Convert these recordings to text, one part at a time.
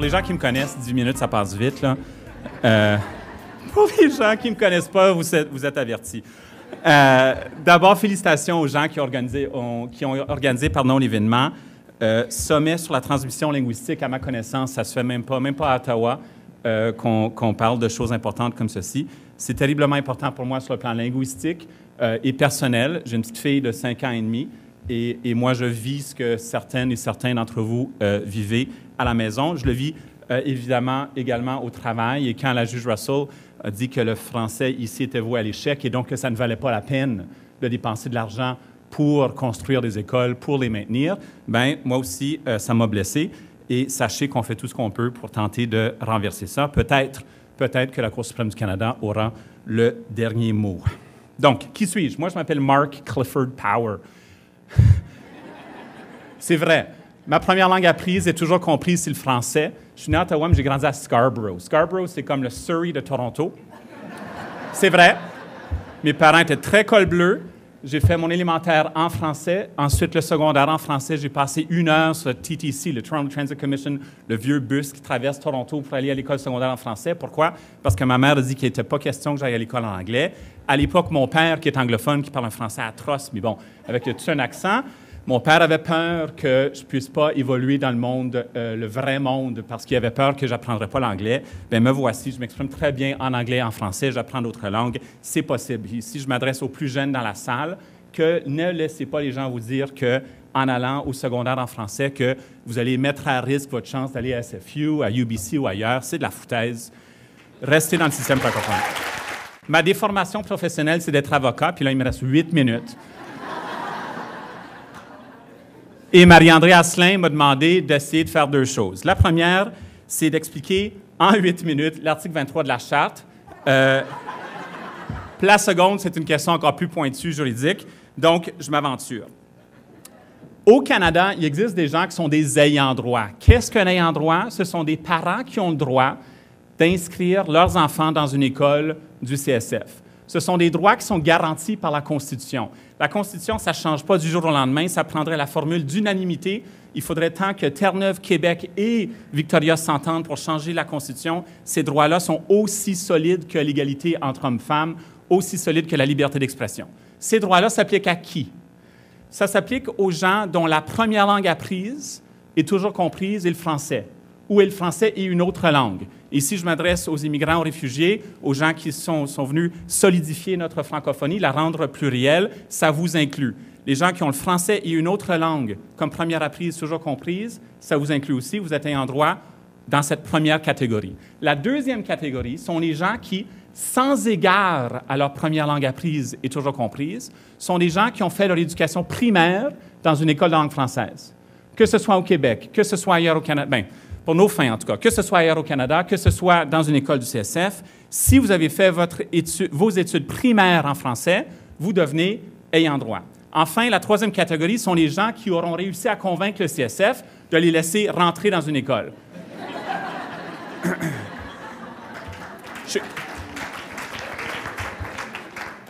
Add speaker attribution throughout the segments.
Speaker 1: les gens qui me connaissent, 10 minutes, ça passe vite, là. Pour les gens qui ne me connaissent pas, vous êtes avertis. D'abord, félicitations aux gens qui ont organisé l'événement. Sommet sur la transmission linguistique, à ma connaissance, ça ne se fait même pas à Ottawa, qu'on parle de choses importantes comme ceci. C'est terriblement important pour moi sur le plan linguistique et personnel. J'ai une petite fille de 5 ans et demi et moi, je vis ce que certaines et certains d'entre vous vivez à la maison. Je le vis évidemment également au travail. Et quand la juge Russell a dit que le français ici était voué à l'échec et donc que ça ne valait pas la peine de dépenser de l'argent pour construire des écoles, pour les maintenir, bien, moi aussi, ça m'a blessé. Et sachez qu'on fait tout ce qu'on peut pour tenter de renverser ça. Peut-être que la Cour suprême du Canada aura le dernier mot. Donc, qui suis-je? Moi, je m'appelle Mark Clifford Power. C'est vrai. Ma première langue apprise et toujours comprise, c'est le français. Je suis né à Ottawa, mais j'ai grandi à Scarborough. Scarborough, c'est comme le Surrey de Toronto. C'est vrai. Mes parents étaient très col bleu. J'ai fait mon élémentaire en français. Ensuite, le secondaire en français. J'ai passé 1 heure sur le TTC, le Toronto Transit Commission, le vieux bus qui traverse Toronto pour aller à l'école secondaire en français. Pourquoi? Parce que ma mère a dit qu'il n'était pas question que j'aille à l'école en anglais. À l'époque, mon père, qui est anglophone, qui parle un français atroce, mais bon, avec tout un accent, mon père avait peur que je ne puisse pas évoluer dans le monde, le vrai monde, parce qu'il avait peur que je n'apprendrais pas l'anglais. Bien, me voici, je m'exprime très bien en anglais et en français, j'apprends d'autres langues, c'est possible. Ici, je m'adresse aux plus jeunes dans la salle, que ne laissez pas les gens vous dire qu'en allant au secondaire en français, que vous allez mettre à risque votre chance d'aller à SFU, à UBC ou ailleurs. C'est de la foutaise. Restez dans le système francophone. Ma déformation professionnelle, c'est d'être avocat, puis là, il me reste 8 minutes. Et Marie-André Asselin m'a demandé d'essayer de faire 2 choses. La première, c'est d'expliquer en 8 minutes l'article 23 de la Charte. La seconde, c'est une question encore plus pointue, juridique. Donc, je m'aventure. Au Canada, il existe des gens qui sont des ayants droit. Qu'est-ce qu'un ayant droit? Ce sont des parents qui ont le droit d'inscrire leurs enfants dans une école du CSF. Ce sont des droits qui sont garantis par la Constitution. La Constitution, ça ne change pas du jour au lendemain, ça prendrait la formule d'unanimité. Il faudrait tant que Terre-Neuve, Québec et Victoria s'entendent pour changer la Constitution. Ces droits-là sont aussi solides que l'égalité entre hommes et femmes, aussi solides que la liberté d'expression. Ces droits-là s'appliquent à qui? Ça s'applique aux gens dont la première langue apprise est toujours comprise est le français, ou est le français et une autre langue. Ici, je m'adresse aux immigrants, aux réfugiés, aux gens qui sont venus solidifier notre francophonie, la rendre plurielle, ça vous inclut. Les gens qui ont le français et une autre langue comme première apprise toujours comprise, ça vous inclut aussi, vous êtes ayant droit dans cette première catégorie. La deuxième catégorie sont les gens qui, sans égard à leur première langue apprise et toujours comprise, sont des gens qui ont fait leur éducation primaire dans une école de langue française. Que ce soit au Québec, que ce soit ailleurs au Canada, bien, pour nos fins en tout cas, que ce soit ailleurs au Canada, que ce soit dans une école du CSF, si vous avez fait vos études primaires en français, vous devenez ayant droit. Enfin, la troisième catégorie sont les gens qui auront réussi à convaincre le CSF de les laisser rentrer dans une école.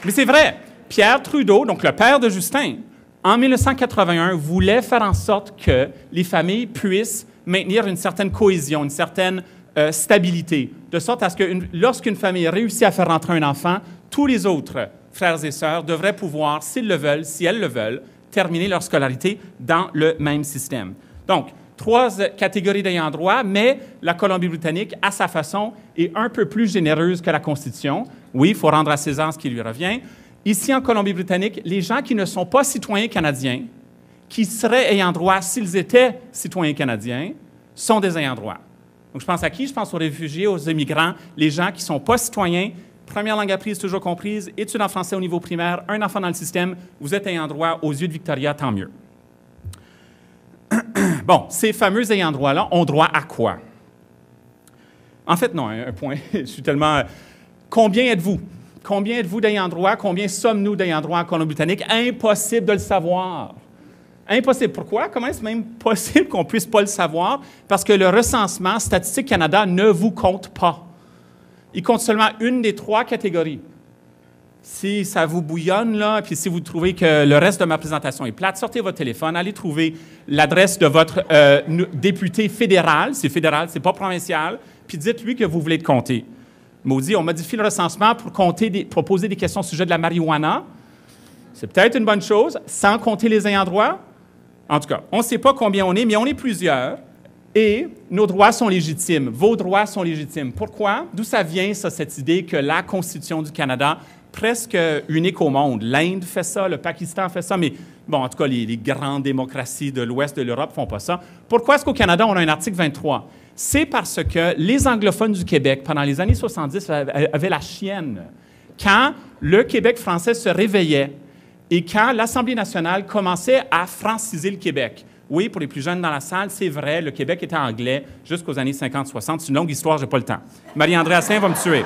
Speaker 1: Mais c'est vrai, Pierre Trudeau, donc le père de Justin, en 1981, voulait faire en sorte que les familles puissent maintenir une certaine cohésion, une certaine stabilité, de sorte à ce que lorsqu'une famille réussit à faire rentrer un enfant, tous les autres frères et sœurs devraient pouvoir, s'ils le veulent, si elles le veulent, terminer leur scolarité dans le même système. Donc, 3 catégories d'ayants droit, mais la Colombie-Britannique, à sa façon, est un peu plus généreuse que la Constitution. Oui, il faut rendre à César ce qui lui revient. Ici, en Colombie-Britannique, les gens qui ne sont pas citoyens canadiens, qui seraient ayants droit s'ils étaient citoyens canadiens, sont des ayants droit. Donc, je pense à qui? Je pense aux réfugiés, aux immigrants, les gens qui ne sont pas citoyens, première langue apprise, toujours comprise, études en français au niveau primaire, un enfant dans le système, vous êtes ayant droit aux yeux de Victoria, tant mieux. Bon, ces fameux ayants droit-là ont droit à quoi? En fait, non, un point, je suis tellement... Combien êtes-vous? Combien êtes-vous d'ayants droit? Combien sommes-nous d'ayants droit en Colombie-Britannique? Impossible de le savoir. Impossible. Pourquoi? Comment est-ce même possible qu'on ne puisse pas le savoir? Parce que le recensement Statistique Canada ne vous compte pas. Il compte seulement une des 3 catégories. Si ça vous bouillonne, là, puis si vous trouvez que le reste de ma présentation est plate, sortez votre téléphone, allez trouver l'adresse de votre député fédéral, c'est pas provincial, puis dites-lui que vous voulez le compter. Maudit, on modifie le recensement pour poser des questions au sujet de la marijuana. C'est peut-être une bonne chose, sans compter les ayants droit. En tout cas, on ne sait pas combien on est, mais on est plusieurs. Et nos droits sont légitimes. Vos droits sont légitimes. Pourquoi? D'où ça vient, ça, cette idée que la Constitution du Canada, presque unique au monde, l'Inde fait ça, le Pakistan fait ça, mais bon, en tout cas, les grandes démocraties de l'Ouest de l'Europe ne font pas ça. Pourquoi est-ce qu'au Canada, on a un article 23? C'est parce que les anglophones du Québec, pendant les années 70, avaient la chienne. Quand le Québec français se réveillait et quand l'Assemblée nationale commençait à franciser le Québec. Oui, pour les plus jeunes dans la salle, c'est vrai, le Québec était anglais jusqu'aux années 50-60. C'est une longue histoire, je n'ai pas le temps. Marie-André Asselin va me tuer.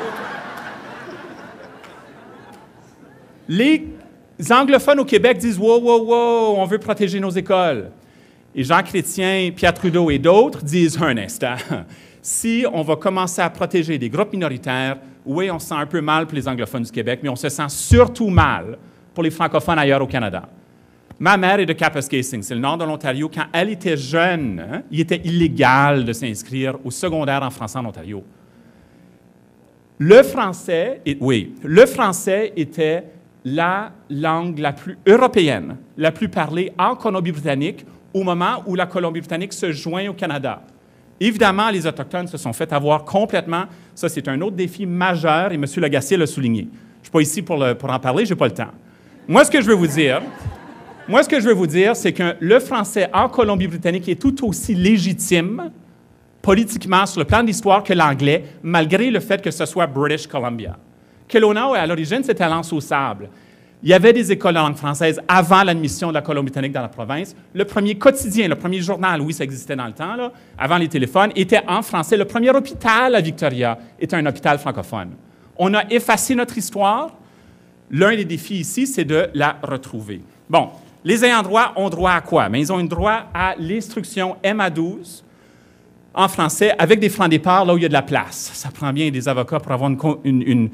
Speaker 1: Les anglophones au Québec disent « Wow, wow, wow, on veut protéger nos écoles ». Et Jean Chrétien, Pierre Trudeau et d'autres disent « Un instant, si on va commencer à protéger des groupes minoritaires, oui, on se sent un peu mal pour les anglophones du Québec, mais on se sent surtout mal pour les francophones ailleurs au Canada. » Ma mère est de Kapuskasing, c'est le nord de l'Ontario. Quand elle était jeune, il était illégal de s'inscrire au secondaire en français en Ontario. Le français était la langue la plus européenne, la plus parlée en Colombie-Britannique au moment où la Colombie-Britannique se joint au Canada. Évidemment, les Autochtones se sont fait avoir complètement. Ça, c'est un autre défi majeur et M. Lagacé l'a souligné. Je ne suis pas ici pour en parler, je n'ai pas le temps. Moi, ce que je veux vous dire, c'est que le français en Colombie-Britannique est tout aussi légitime politiquement sur le plan de l'histoire que l'anglais, malgré le fait que ce soit British Columbia. Kelowna, à l'origine, c'était Lance au sable. Il y avait des écoles de langue française avant l'admission de la Colombie-Britannique dans la province. Le premier quotidien, le premier journal, oui, ça existait dans le temps, là, avant les téléphones, était en français. Le premier hôpital à Victoria était un hôpital francophone. On a effacé notre histoire. L'un des défis ici, c'est de la retrouver. Bon, les ayants droit ont droit à quoi? Bien, ils ont un droit à l'instruction MA12 en français avec des francs départ là où il y a de la place. Ça prend bien des avocats pour avoir une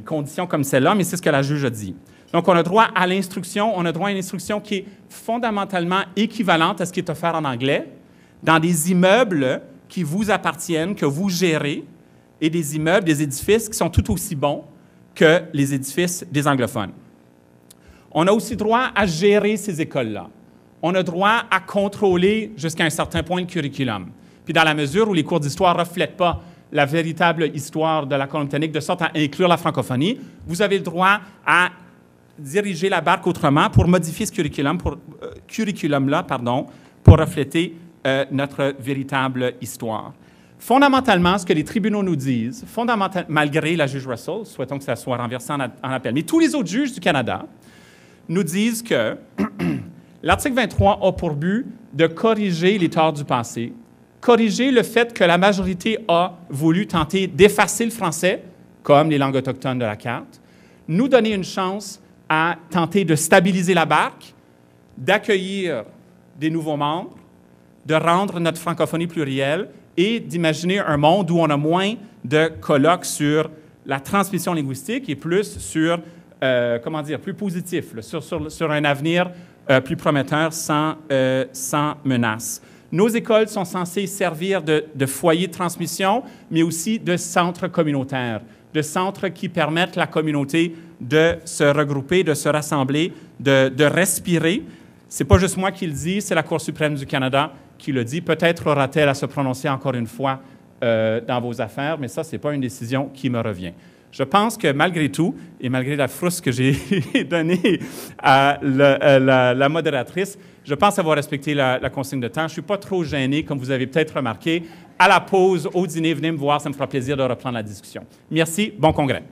Speaker 1: condition comme celle-là, mais c'est ce que la juge a dit. Donc, on a droit à l'instruction. On a droit à une instruction qui est fondamentalement équivalente à ce qui est offert en anglais dans des immeubles qui vous appartiennent, que vous gérez, et des immeubles, des édifices qui sont tout aussi bons que les édifices des anglophones. On a aussi droit à gérer ces écoles-là. On a droit à contrôler jusqu'à un certain point le curriculum. Puis dans la mesure où les cours d'histoire ne reflètent pas la véritable histoire de la Colombie-Britannique, de sorte à inclure la francophonie, vous avez le droit à diriger la barque autrement pour modifier ce curriculum-là pour refléter notre véritable histoire. Fondamentalement, ce que les tribunaux nous disent, malgré la juge Russell, souhaitons que ça soit renversé en appel, mais tous les autres juges du Canada nous disent que l'article 23 a pour but de corriger les torts du passé, corriger le fait que la majorité a voulu tenter d'effacer le français, comme les langues autochtones de la carte, nous donner une chance à tenter de stabiliser la barque, d'accueillir des nouveaux membres, de rendre notre francophonie plurielle et d'imaginer un monde où on a moins de colloques sur la transmission linguistique et plus sur, plus positif, là, sur un avenir plus prometteur sans menace. Nos écoles sont censées servir de foyers de transmission, mais aussi de centres communautaires, de centres qui permettent à la communauté de se regrouper, de se rassembler, de respirer. Ce n'est pas juste moi qui le dis, c'est la Cour suprême du Canada qui le dit. Peut-être aura-t-elle à se prononcer encore une fois dans vos affaires, mais ça, ce n'est pas une décision qui me revient. Je pense que malgré tout, et malgré la frousse que j'ai donnée à la modératrice, je pense avoir respecté la consigne de temps. Je ne suis pas trop gêné, comme vous avez peut-être remarqué. À la pause, au dîner, venez me voir, ça me fera plaisir de reprendre la discussion. Merci, bon congrès.